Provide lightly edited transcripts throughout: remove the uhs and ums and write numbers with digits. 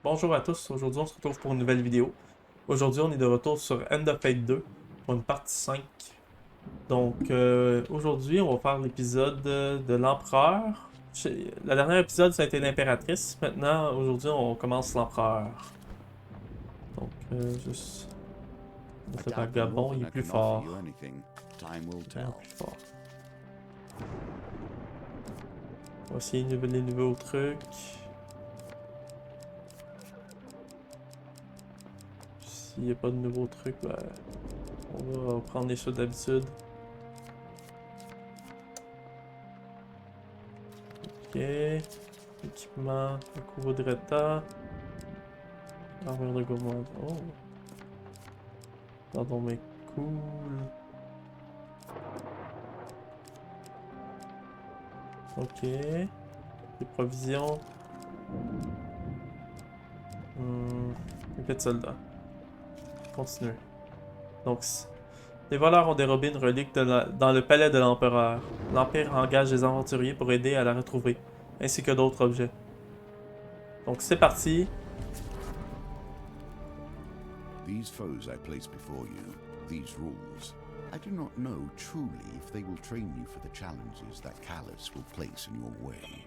Bonjour à tous, aujourd'hui on se retrouve pour une nouvelle vidéo. Aujourd'hui on est de retour sur End of Fate 2 pour une partie 5. Donc aujourd'hui on va faire l'épisode de l'Empereur. La dernière épisode ça a été l'Impératrice, maintenant aujourd'hui on commence l'Empereur. Donc juste... I Le doubt vagabond il est Morgana plus can offer fort. you anything. Time will Il est tell. plus fort. On va essayer les nouveaux trucs. S'il n'y a pas de nouveaux trucs, ben, on va prendre les choses d'habitude. Ok. Équipement, Akuro Dreta. Armure de gourmand. Oh. Pardon, mais cool. Ok. Les provisions. Épée de soldat. Continuez. Donc, les voleurs ont dérobé une relique dans le palais de l'empereur. L'Empire engage des aventuriers pour aider à la retrouver, ainsi que d'autres objets. Donc c'est parti. These foes I place before you, these rules, I do not know truly if they will train you for the challenges that Callus will place in your way.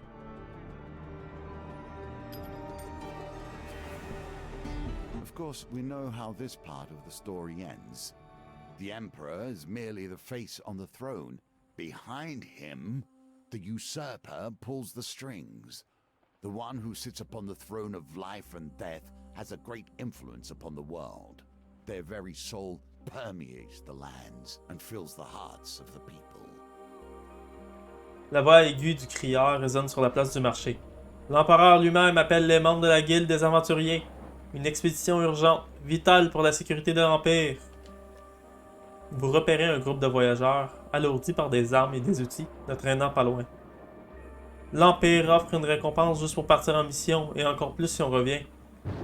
Of course, we know how this part of the story ends. The Emperor is merely the face on the throne. Behind him, the usurper pulls the strings. The one who sits upon the throne of life and death has a great influence upon the world. Their very soul permeates the lands and fills the hearts of the people. La voix aiguë du crieur résonne sur la place du marché. L'empereur lui-même appelle les membres de la guilde des aventuriers. Une expédition urgente, vitale pour la sécurité de l'Empire. Vous repérez un groupe de voyageurs, alourdis par des armes et des outils, ne traînant pas loin. L'Empire offre une récompense juste pour partir en mission, et encore plus si on revient.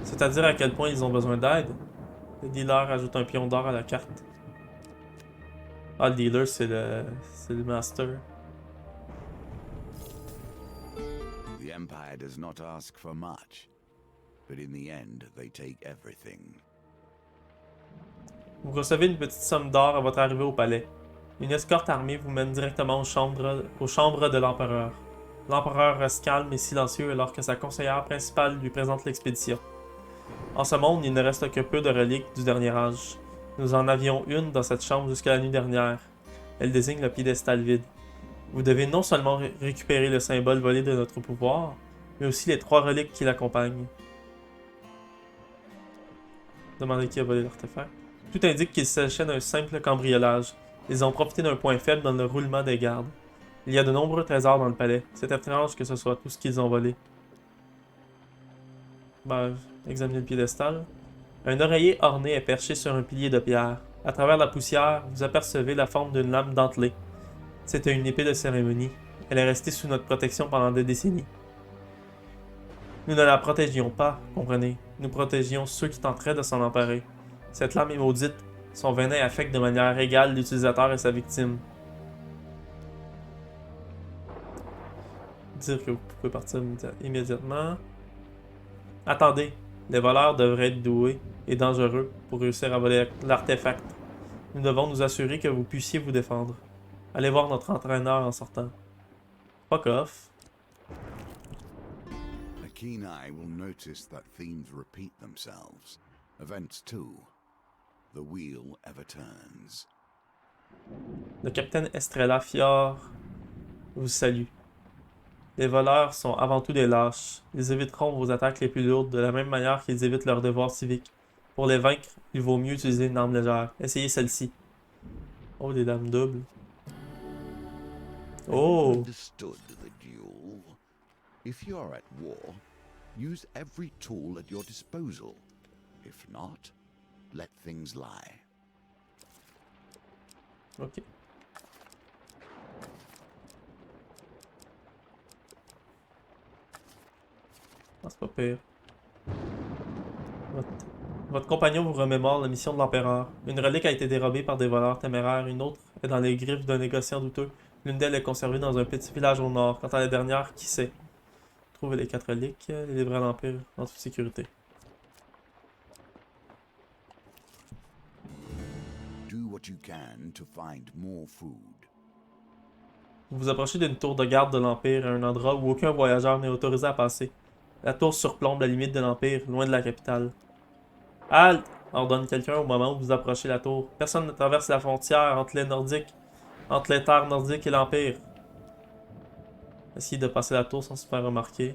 C'est-à-dire à quel point ils ont besoin d'aide. Le dealer ajoute un pion d'or à la carte. Ah, le dealer, c'est le master. The Empire does not ask for much, but in the end they take everything. Vous recevez une petite somme d'or à votre arrivée au palais. Une escorte armée vous mène directement aux chambres de l'empereur. L'empereur reste calme et silencieux alors que sa conseillère principale lui présente l'expédition. En ce monde, il ne reste que peu de reliques du dernier âge. Nous en avions une dans cette chambre jusqu'à la nuit dernière. Elle désigne le piédestal vide. Vous devez non seulement récupérer le symbole volé de notre pouvoir, mais aussi les 3 reliques qui l'accompagnent. Demandez qui a volé l'artefact. Tout indique qu'il s'agissait d'un simple cambriolage. Ils ont profité d'un point faible dans le roulement des gardes. Il y a de nombreux trésors dans le palais. C'est étrange que ce soit tout ce qu'ils ont volé. Ben, examinez le piédestal. Un oreiller orné est perché sur un pilier de pierre. À travers la poussière, vous apercevez la forme d'une lame dentelée. C'était une épée de cérémonie. Elle est restée sous notre protection pendant des décennies. Nous ne la protégions pas, comprenez. Nous protégions ceux qui tenteraient de s'en emparer. Cette lame est maudite. Son venin affecte de manière égale l'utilisateur et sa victime. Dire que vous pouvez partir immédiatement. Attendez, les voleurs devraient être doués et dangereux pour réussir à voler l'artefact. Nous devons nous assurer que vous puissiez vous défendre. Allez voir notre entraîneur en sortant. Fuck off. A keen eye will notice that themes repeat themselves. Events too. The wheel ever turns. Le capitaine Estrella Fior vous salue. Les voleurs sont avant tout des lâches. Ils éviteront vos attaques les plus lourdes de la même manière qu'ils évitent leurs devoirs civiques. Pour les vaincre, il vaut mieux utiliser une arme légère. Essayez celle-ci. Oh, des lames doubles. Oh! Understood the duel. If you are at war, use every tool at your disposal. If not, let things lie. Ok. Ah, c'est pas pire. Votre... Votre compagnon vous remémore la mission de l'empereur. Une relique a été dérobée par des voleurs téméraires, une autre est dans les griffes d'un négociant douteux. L'une d'elles est conservée dans un petit village au nord. Quant à la dernière, qui sait? Trouvez les 4 reliques, les livrer à l'Empire en toute sécurité. do what you can to find more food. Vous vous approchez d'une tour de garde de l'Empire à un endroit où aucun voyageur n'est autorisé à passer. La tour surplombe la limite de l'Empire, loin de la capitale. Halte! Ordonne quelqu'un au moment où vous approchez la tour. Personne ne traverse la frontière entre les terres nordiques et l'Empire. Essayez de passer la tour sans se faire remarquer.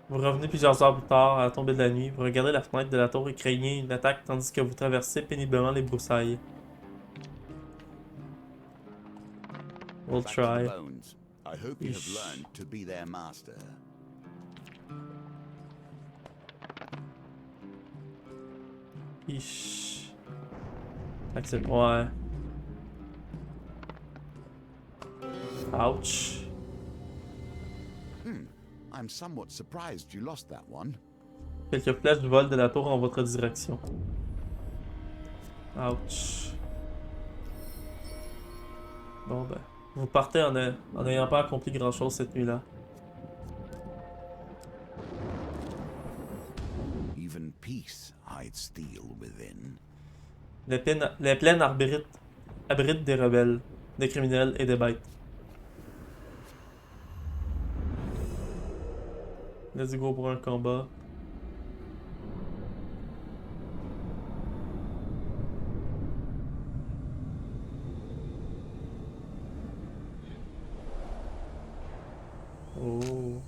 Vous revenez plusieurs heures plus tard, à la tombée de la nuit. Vous regardez la fenêtre de la tour et craignez une attaque tandis que vous traversez péniblement les broussailles. We'll Back to try. the bones. I hope you have Ish. learned to be their master. Ish. Accepte. Ouais. Ouch. I'm somewhat surprised you lost that one. Quelques flèches volent de la tour en votre direction. Ouch. Bon ben. Vous partez en n'ayant pas accompli grand chose cette nuit-là. Even peace hides steel within. Les plaines abritent des rebelles, des criminels et des bêtes. Let's go pour un combat. Oh.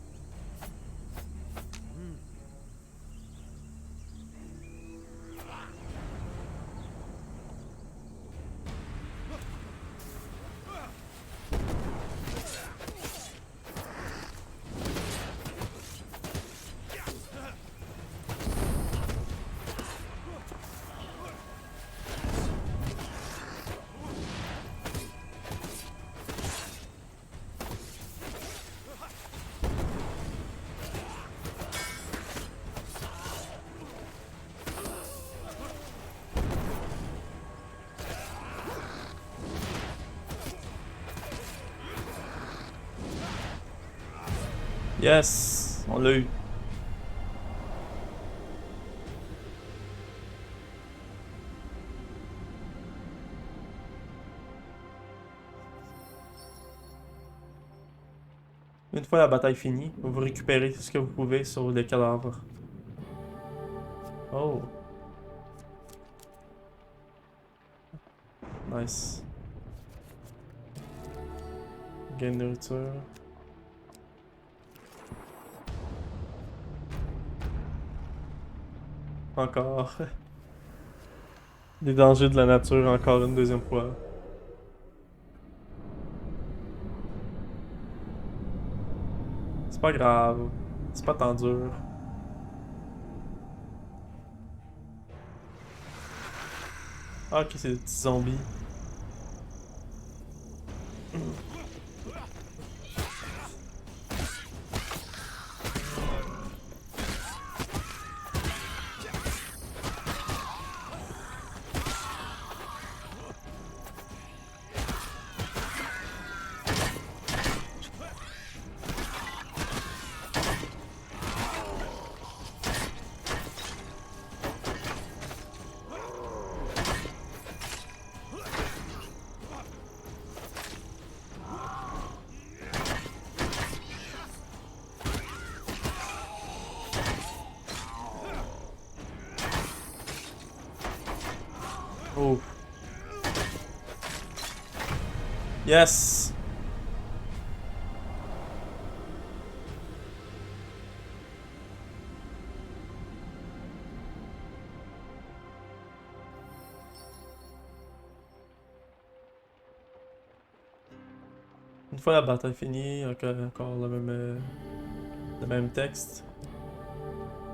Yes! On l'a eu. Une fois la bataille finie, vous récupérez tout ce que vous pouvez sur les cadavres. Oh. Nice. Gain de nourriture. Encore. Les dangers de la nature encore une deuxième fois. C'est pas grave. C'est pas tant dur. Ah, ok, c'est des petits zombies. Oh. Yes! Une fois la bataille finie, encore le même texte.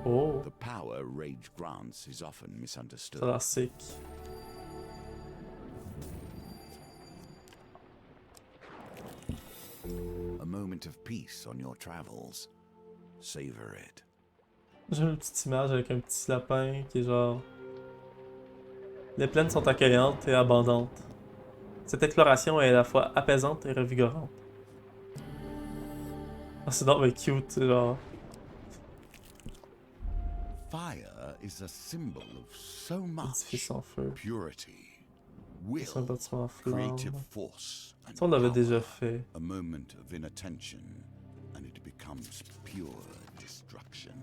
Oh, The power Rage grants is often ça a misunderstood. l'air sick. A moment of peace on your travels. Savor it. J'aime une petite image avec un petit lapin qui est genre... Les plaines sont accueillantes et abondantes. Cette exploration est à la fois apaisante et revigorante. Ah, c'est donc cute, c'est genre... Fire is a symbol of so much Édifice en feu. purity. will, C'est un bâtiment en flammes. creative force, and Ça, on l'avait déjà power. fait. A moment of inattention, and it becomes pure destruction.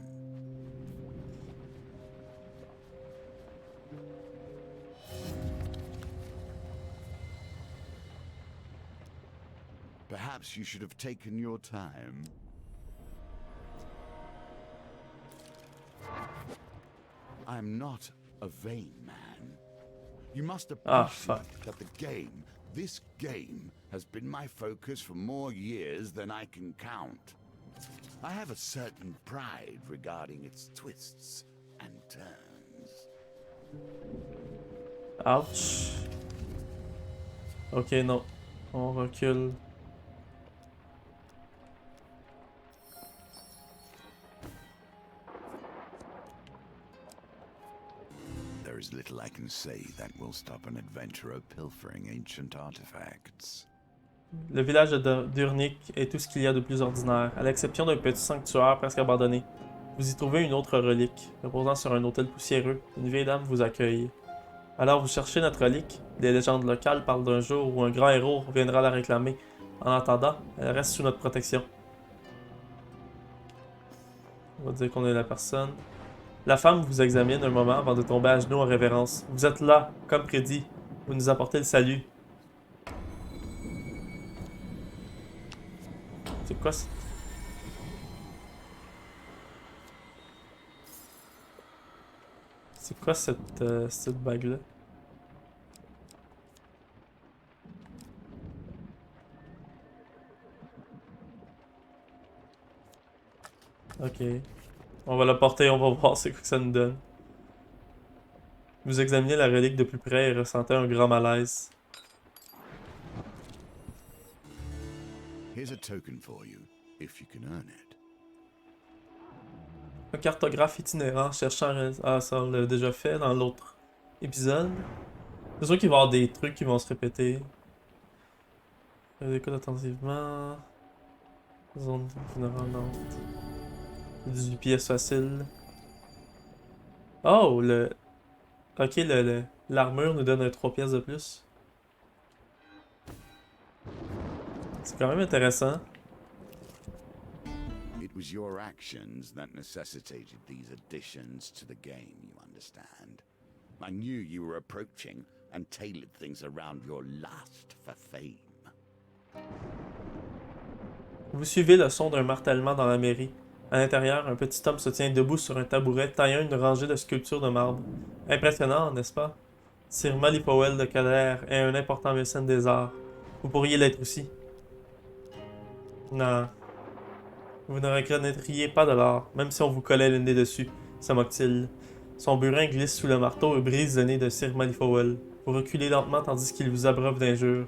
Perhaps you should have taken your time. I'm not a vain man. You must Ah, appreciate fuck. that this game, has been my focus for more years than I can count. I have a certain pride regarding its twists and turns. Ouch. Ok, non. On recule. There is little I can say that will stop an adventurer pilfering ancient artifacts. Le village d'Urnik est tout ce qu'il y a de plus ordinaire, à l'exception d'un petit sanctuaire presque abandonné. Vous y trouvez une autre relique, reposant sur un autel poussiéreux. Une vieille dame vous accueille. Alors vous cherchez notre relique. Des légendes locales parlent d'un jour où un grand héros reviendra la réclamer. En attendant, elle reste sous notre protection. On va dire qu'on est la personne. La femme vous examine un moment avant de tomber à genoux en révérence. Vous êtes là, comme prédit. Vous nous apportez le salut. C'est quoi ça? C'est quoi cette bague-là? Ok. On va la porter, on va voir c'est quoi que ça nous donne. Vous examinez la relique de plus près et ressentez un grand malaise. Here's a token for you, if you can earn it. Un cartographe itinérant cherchant... Ah, ça on l'a déjà fait dans l'autre épisode. C'est sûr qu'il va y avoir des trucs qui vont se répéter. Écoute attentivement. Zone vulnérable. 18 pièces faciles. Oh, le... Ok, l'armure nous donne un 3 pièces de plus. C'est quand même intéressant. It was your actions that necessitated these additions to the game, you understand. I knew you were approaching and tailored things around your lust for fame. Vous suivez le son d'un martèlement dans la mairie. À l'intérieur, un petit homme se tient debout sur un tabouret taillant une rangée de sculptures de marbre. Impressionnant, n'est-ce pas? Sir Malipoel de Cader est un important mécène des arts. Vous pourriez l'être aussi. Non. Vous ne reconnaîtriez pas de l'art, même si on vous collait le nez dessus, se moque-t-il. Son burin glisse sous le marteau et brise le nez de Sir Malipoel. Vous reculez lentement tandis qu'il vous abreuve d'injures.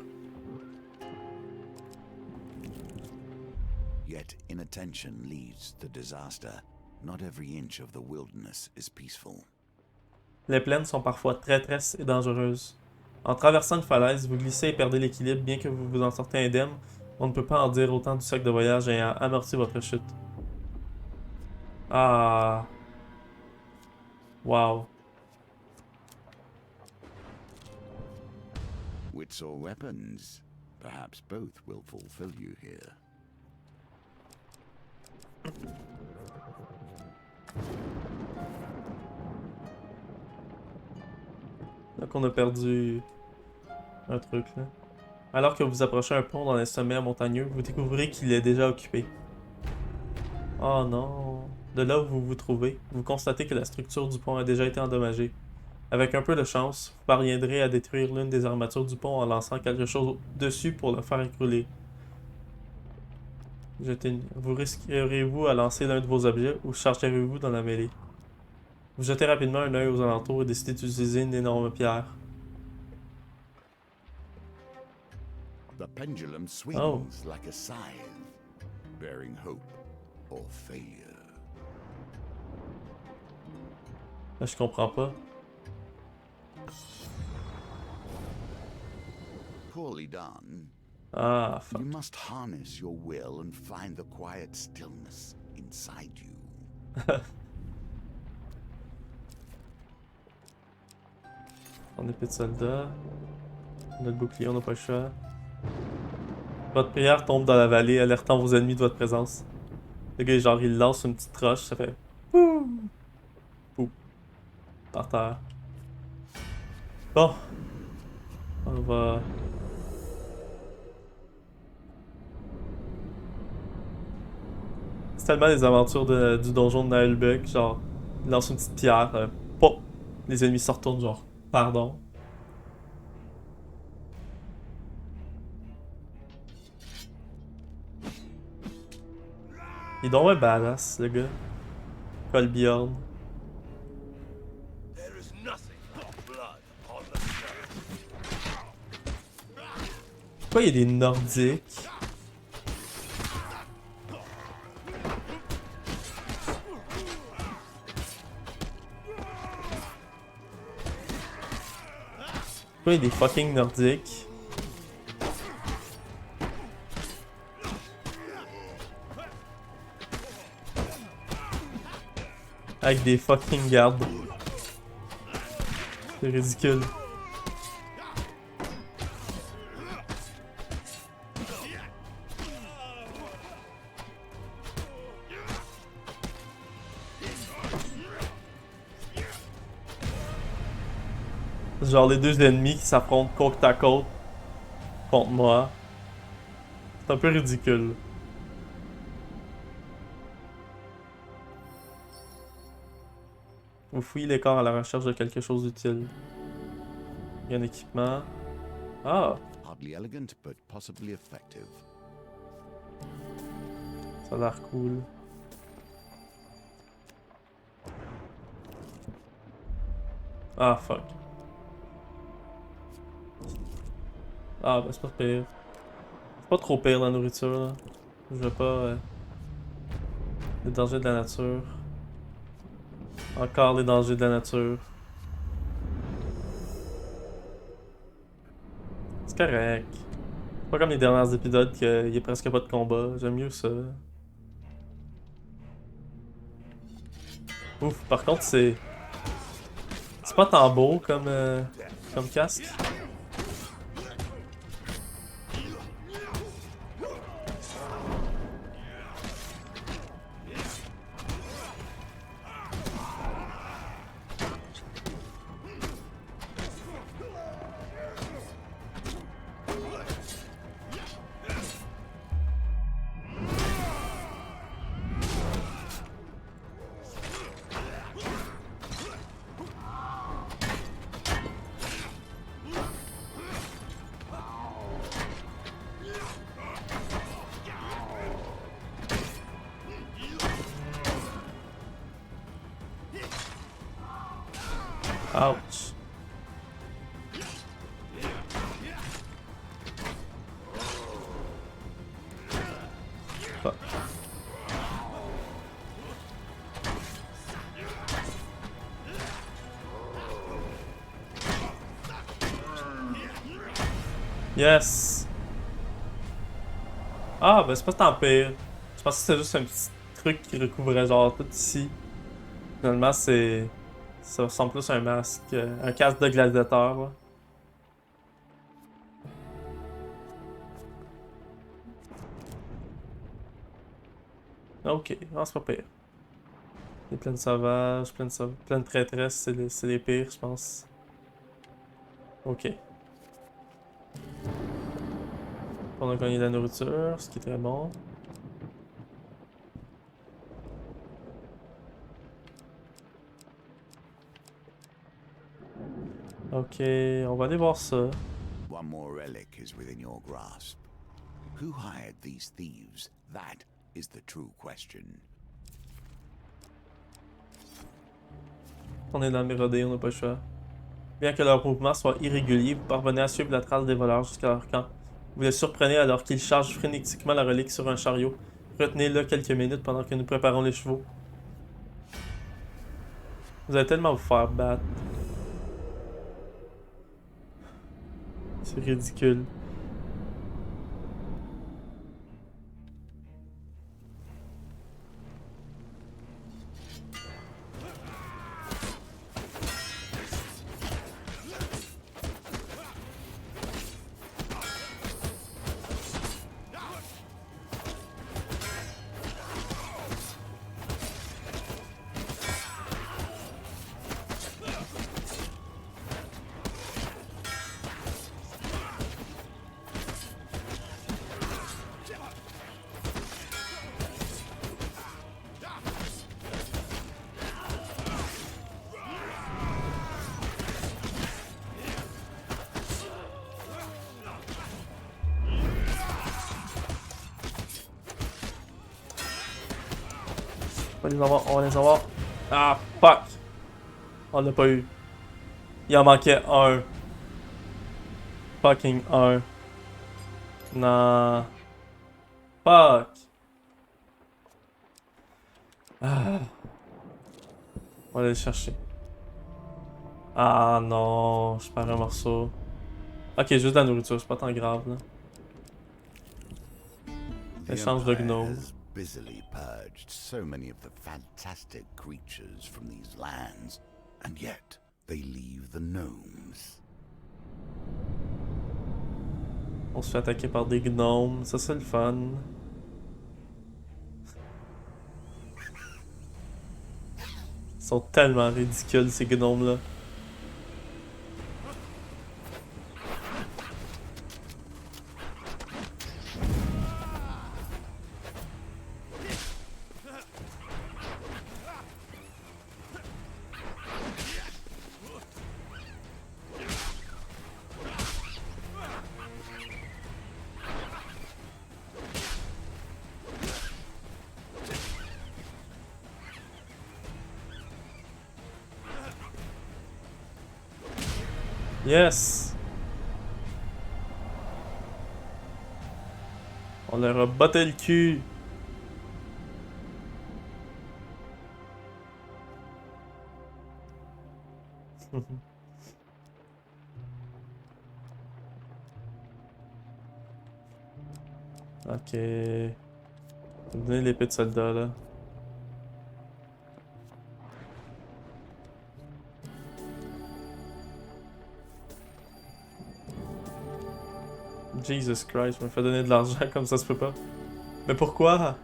Yet inattention leads to disaster. Not every inch of the wilderness is peaceful. Les plaines sont parfois traîtresses et dangereuses. En traversant une falaise, vous glissez et perdez l'équilibre bien que vous vous en sortez indemne. On ne peut pas en dire autant du sac de voyage ayant amorti votre chute. Ah. Wow. Wits or weapons? Perhaps both will fulfill you here. Donc on a perdu un truc là. Alors que vous approchez un pont dans les sommets montagneux, vous découvrez qu'il est déjà occupé. Oh non. De là où vous vous trouvez, vous constatez que la structure du pont a déjà été endommagée. Avec un peu de chance, vous parviendrez à détruire l'une des armatures du pont en lançant quelque chose dessus pour le faire écrouler. Vous risquerez-vous à lancer l'un de vos objets ou chargerez-vous dans la mêlée? Vous jetez rapidement un œil aux alentours et décidez d'utiliser une énorme pierre. The pendulum swings like a scythe, bearing hope or failure. Là, je comprends pas. Poorly done. Ah, fuck. You must harness your will and find the quiet stillness inside you. On est petits soldats. Notre bouclier, on n'a pas le choix. Votre prière tombe dans la vallée, alertant vos ennemis de votre présence. Le gars, genre, il lance une petite roche, ça fait... Pouh! Pouh! Par terre. Bon. On va... C'est tellement les aventures du donjon de Naelbek, genre, il lance une petite pierre, pop! Les ennemis se retournent, genre, pardon. Il est donc ouais badass, le gars. Colbjorn. Pourquoi il y a des Nordiques? Pourquoi il y a des fucking Nordiques? Avec des fucking gardes. C'est ridicule. Genre les deux ennemis qui s'affrontent côte à côte contre moi. C'est un peu ridicule. Vous fouillez les corps à la recherche de quelque chose d'utile. Il y a un équipement. Ah! Hardly elegant, but possibly effective. Ça a l'air cool. Ah, fuck. Ah, ben c'est pas pire. C'est pas trop pire la nourriture, là. Je veux pas... les dangers de la nature. Encore les dangers de la nature. C'est correct. C'est pas comme les derniers épisodes qu'il y a presque pas de combat. J'aime mieux ça. Ouf, par contre, c'est... C'est pas tant beau comme casque. Ouch. Fuck. Yes! Ah, ben c'est pas tant pire. Je pensais que c'était juste un petit truc qui recouvrait genre tout ici. Finalement, c'est... Ça ressemble plus à un masque, un casque de gladiateur, là. Ok, non, c'est pas pire. Les plaines sauvages, plaines traîtresses, c'est les pires, je pense. Ok. On a gagné de la nourriture, ce qui est très bon. Ok, on va aller voir ça. One more relic is within your grasp. Who hired these thieves? That is the true question. On est dans le Mérodée, on n'a pas le choix. Bien que leur mouvement soit irrégulier, vous parvenez à suivre la trace des voleurs jusqu'à leur camp. Vous les surprenez alors qu'ils chargent frénétiquement la relique sur un chariot. Retenez-le quelques minutes pendant que nous préparons les chevaux. Vous allez tellement vous faire battre. C'est ridicule. va les avoir, on va les avoir. Ah, fuck! On l'a pas eu. Il en manquait un. Fucking un. Non. Fuck. Ah. On va aller le chercher. Ah non, je perds un morceau. Ok, juste de la nourriture, c'est pas tant grave là. The Échange de Empire gnomes. has busily purged so many of the fantastic creatures from these lands, and yet they leave the gnomes. On se fait attaquer par des gnomes, ça c'est le fun. Ils sont tellement ridicules ces gnomes là. Yes! On leur a botté le cul! Ok. Donnez l'épée de soldat là. Jesus Christ, je me fais donner de l'argent comme ça se peut pas. Mais pourquoi?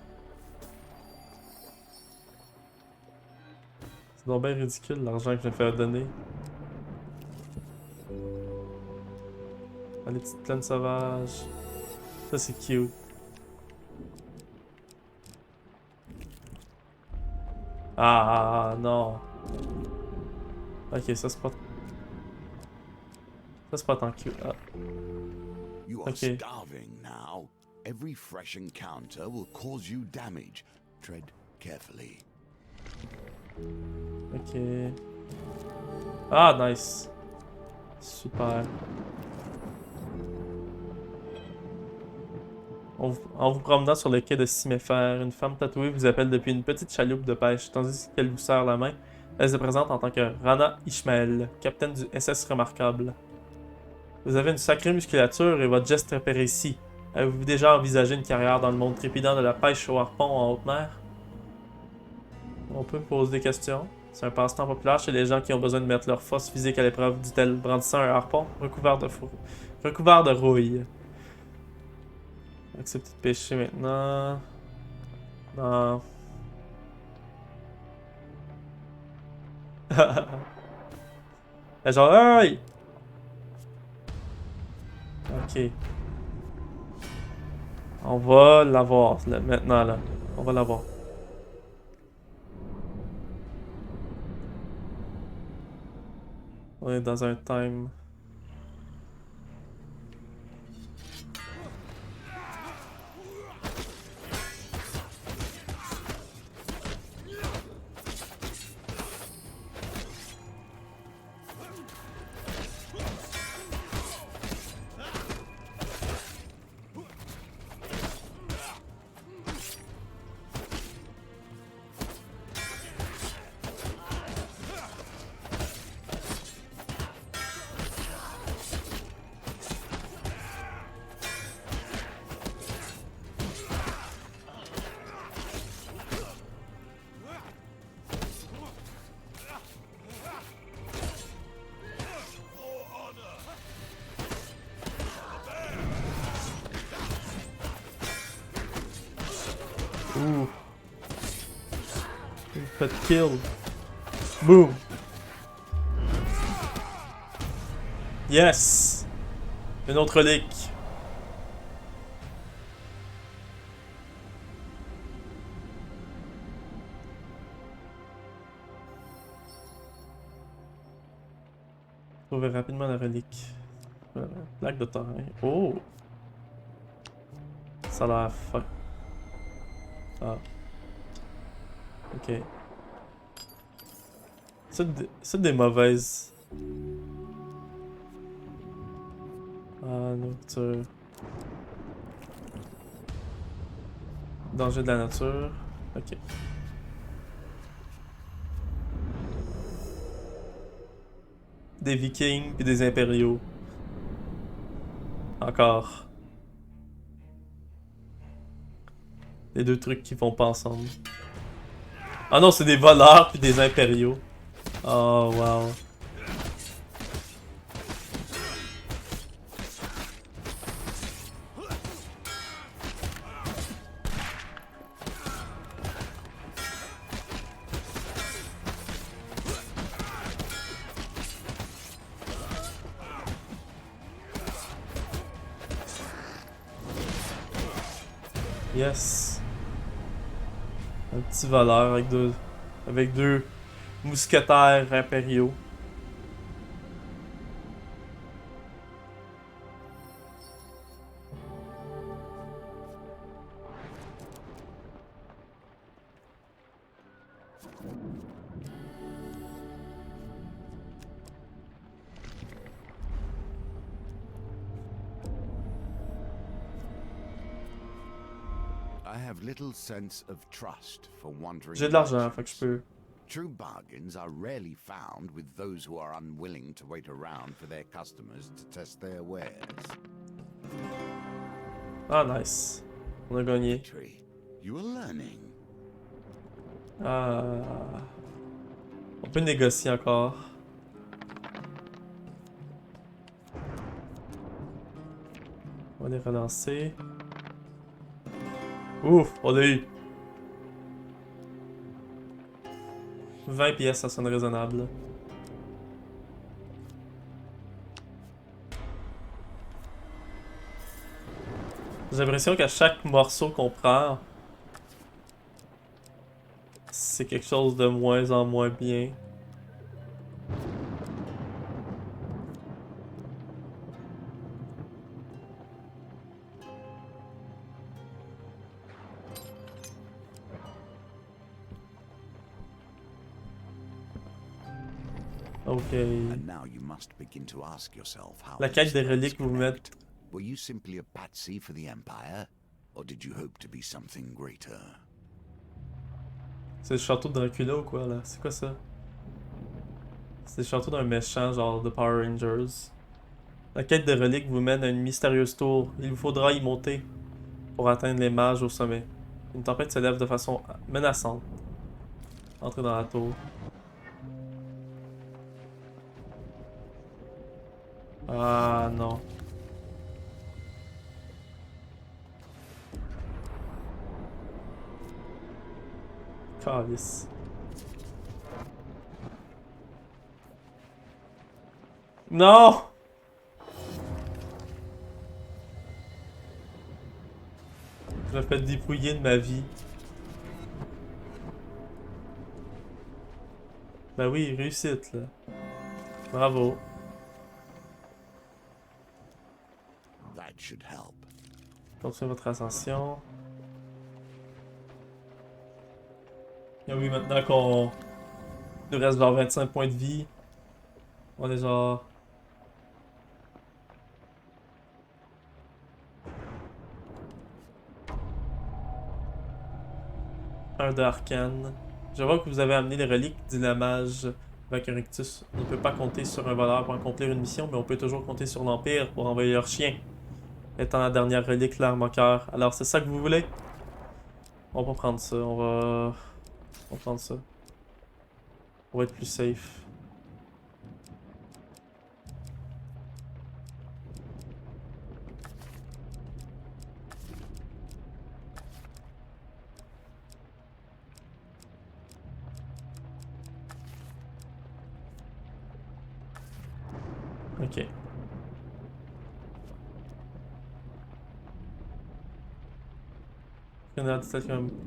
C'est donc bien ridicule l'argent que je me fais donner. Ah, les petites plaines sauvages. Ça c'est cute. Ah non. Ok, ça c'est pas. Ça c'est pas tant cute. Ah, You are ok. starving now. Every fresh encounter will cause you damage. Tread carefully. Ok. Ah, nice. Super. En vous promenant sur le quai de Ciméphère, une femme tatouée vous appelle depuis une petite chaloupe de pêche, tandis qu'elle vous serre la main. Elle se présente en tant que Rana Ishmael, capitaine du SS Remarquable. Vous avez une sacrée musculature et votre geste est précis. Avez-vous déjà envisagé une carrière dans le monde trépidant de la pêche au harpon en haute mer? On peut poser des questions. C'est un passe-temps populaire chez les gens qui ont besoin de mettre leur force physique à l'épreuve, dit-elle, brandissant un harpon recouvert de rouille. Accepter de pêcher maintenant. Non. Genre, aïe! Ok. On va l'avoir là, maintenant là. On va l'avoir. On est dans un time. Ouh. Fait kill. Boom. Yes. Une autre leak. Trouvez rapidement la relique. Plaque de terrain. Oh. Ça a l'air fuck. Ah. Ok. C'est des mauvaises. Ah, nourriture. Danger de la nature. Ok. Des vikings puis des impériaux. Encore. Les deux trucs qui vont pas ensemble. Ah non, c'est des voleurs puis des impériaux. Oh, wow. Yes. Un petit voleur avec deux mousquetaires impériaux. I have little sense of trust for wandering J'ai de l'argent, merchants. fait que je peux. True bargains are rarely found with those who are unwilling to wait around for their customers to test their wares. Ah, nice. On a gagné. Victory. You are learning. Ah. On peut négocier encore. On va les relancer. Ouf, on a eu 20 pièces, ça sonne raisonnable. J'ai l'impression qu'à chaque morceau qu'on prend, c'est quelque chose de moins en moins bien. Ok. And now you must begin to ask yourself how La these quête des threads reliques vous met. connect. Were you simply a patsy for the Empire, or did you hope to be something greater? C'est le château de Dracula ou quoi là? C'est quoi ça? C'est le château d'un méchant genre de Power Rangers. La quête des reliques vous mène à une mystérieuse tour. Il vous faudra y monter pour atteindre les mages au sommet. Une tempête se lève de façon menaçante. Entrez dans la tour. Ah non. Calice. Non! Je me fais dépouiller de ma vie. Ben oui, réussite là. Bravo. That should help. Continuez votre ascension. Et oui, maintenant qu'on nous reste genre 25 points de vie, on est genre... Un de arcane. Je vois que vous avez amené les reliques, dit la mage Vacarictus. On ne peut pas compter sur un voleur pour accomplir une mission, mais on peut toujours compter sur l'Empire pour envoyer leur chien. Étant la dernière relique, l'arme au cœur. Alors c'est ça que vous voulez? On va prendre ça, on va prendre ça. On va être plus safe. Ok.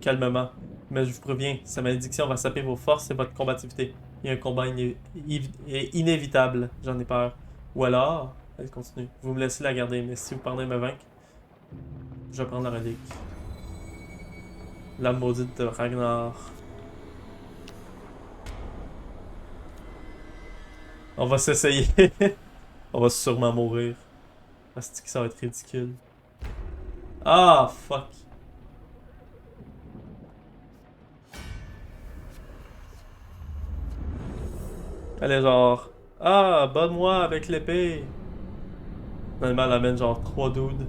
Calmement. Mais je vous préviens, sa malédiction va saper vos forces et votre combativité. Il y a un combat inévitable, j'en ai peur. Ou alors, elle continue. Vous me laissez la garder, mais si vous parvenez à me vaincre, je vais prendre la relique. La maudite de Ragnar. On va s'essayer. On va sûrement mourir. Parce que ça va être ridicule. Ah, fuck. Elle est genre... Ah, bonne-moi avec l'épée. Finalement, elle amène genre 3 dudes.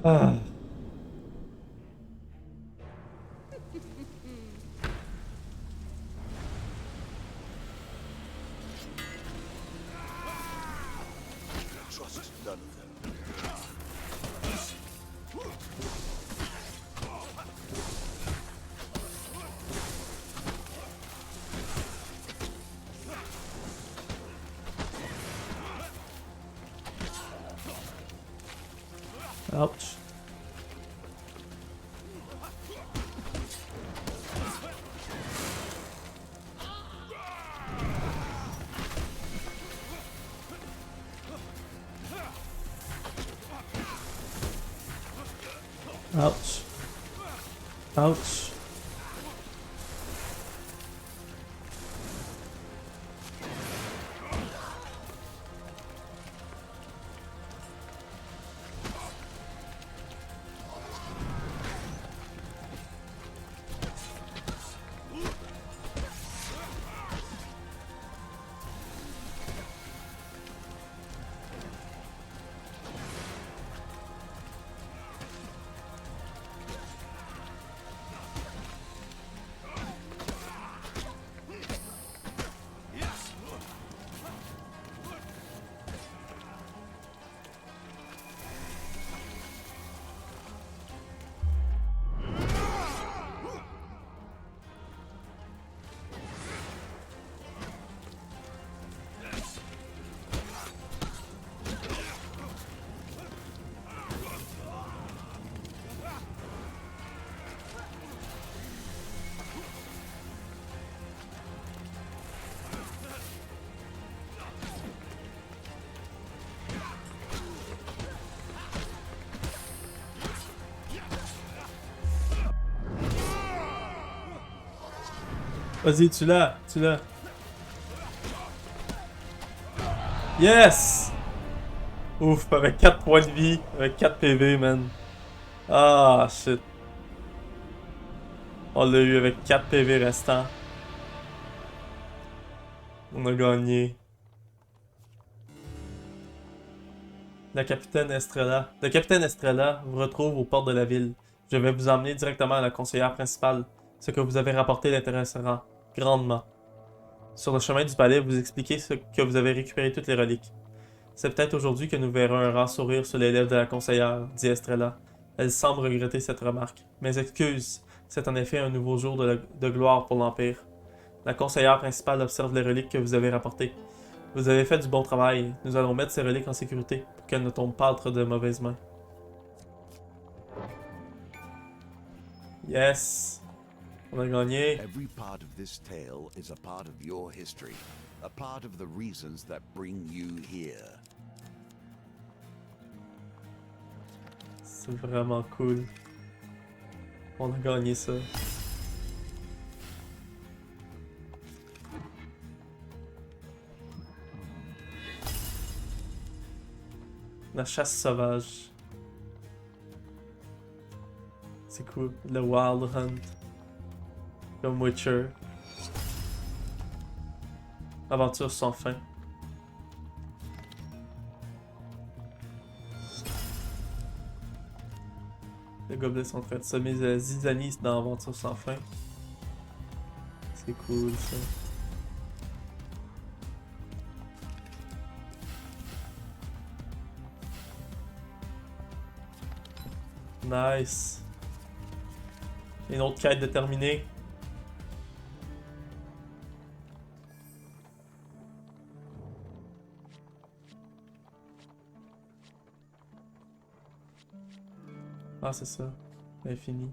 Ah. Trust none of them. Ouch. Ouch. Ouch. Vas-y, tu l'as, tu l'as. Yes! Ouf, avec 4 points de vie, avec 4 PV, man. Ah, shit. On l'a eu avec 4 PV restants. On a gagné. La capitaine Estrella. Le capitaine Estrella vous retrouve aux portes de la ville. Je vais vous emmener directement à la conseillère principale. Ce que vous avez rapporté l'intéressera grandement. Sur le chemin du palais, vous expliquez ce que vous avez récupéré toutes les reliques. C'est peut-être aujourd'hui que nous verrons un rare sourire sur les lèvres de la conseillère, dit Estrella. Elle semble regretter cette remarque. Mes excuses, c'est en effet un nouveau jour de gloire pour l'Empire. La conseillère principale observe les reliques que vous avez rapportées. Vous avez fait du bon travail. Nous allons mettre ces reliques en sécurité pour qu'elles ne tombent pas entre de mauvaises mains. Yes! On a gagné. Every part of this tale is a part of your history, a part of the reasons that bring you here. C'est vraiment cool. On a gagné ça. La chasse sauvage. C'est cool. Le Wild Hunt. Comme Witcher. Aventure sans fin. Les gobelets sont en train de semer la zizanie dans Aventure sans fin. C'est cool ça. Nice. Une autre quête déterminée. Ah, c'est ça. Infini.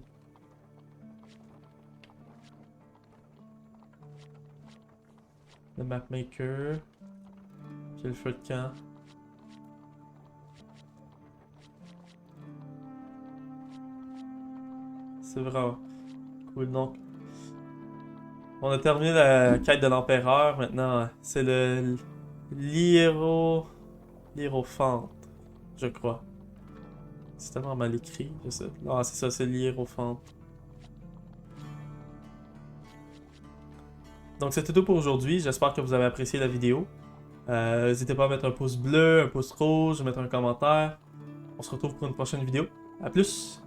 Le mapmaker. J'ai le feu de camp. C'est vraiment cool. Donc, On a terminé la quête de l'empereur. Maintenant, c'est le l'hiérophante, je crois. C'est tellement mal écrit, je sais. Non, c'est ça, c'est l'hiérophante. Donc c'était tout pour aujourd'hui. J'espère que vous avez apprécié la vidéo. N'hésitez pas à mettre un pouce bleu, un pouce rouge, mettre un commentaire. On se retrouve pour une prochaine vidéo. A plus!